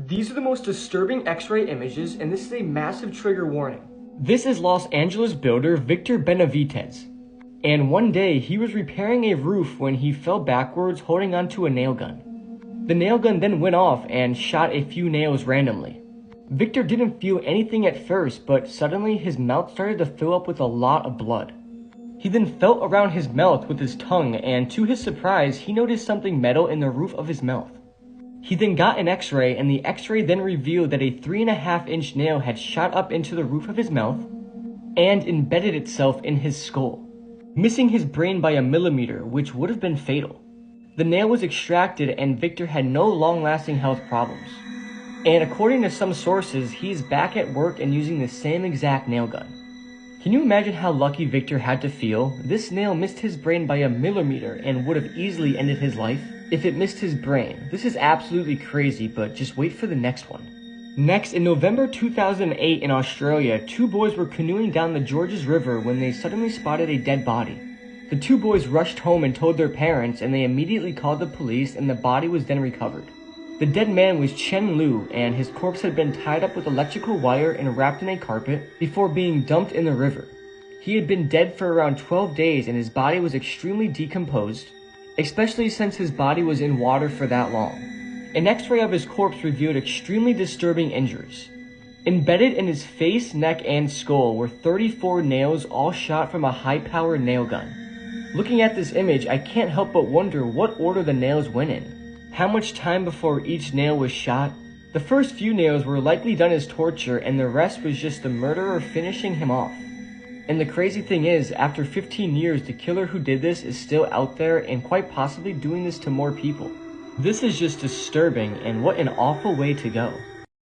These are the most disturbing X-ray images, and this is a massive trigger warning. This is Los Angeles builder Victor Benavides. And one day, he was repairing a roof when he fell backwards holding onto a nail gun. The nail gun then went off and shot a few nails randomly. Victor didn't feel anything at first, but suddenly his mouth started to fill up with a lot of blood. He then felt around his mouth with his tongue, and to his surprise, he noticed something metal in the roof of his mouth. He then got an X-ray, and the X-ray then revealed that a 3.5-inch nail had shot up into the roof of his mouth and embedded itself in his skull, missing his brain by a millimeter, which would have been fatal. The nail was extracted, and Victor had no long-lasting health problems. And according to some sources, he is back at work and using the same exact nail gun. Can you imagine how lucky Victor had to feel? This nail missed his brain by a millimeter and would have easily ended his life if it missed his brain. This is absolutely crazy, but just wait for the next one. Next, in November 2008 in Australia, 2 boys were canoeing down the Georges River when they suddenly spotted a dead body. The 2 boys rushed home and told their parents, and they immediately called the police, and the body was then recovered. The dead man was Chen Liu, and his corpse had been tied up with electrical wire and wrapped in a carpet before being dumped in the river. He had been dead for around 12 days, and his body was extremely decomposed, especially since his body was in water for that long. An X-ray of his corpse revealed extremely disturbing injuries. Embedded in his face, neck, and skull were 34 nails, all shot from a high-powered nail gun. Looking at this image, I can't help but wonder what order the nails went in. How much time before each nail was shot? The first few nails were likely done as torture, and the rest was just the murderer finishing him off. And the crazy thing is, after 15 years, the killer who did this is still out there and quite possibly doing this to more people. This is just disturbing, and what an awful way to go.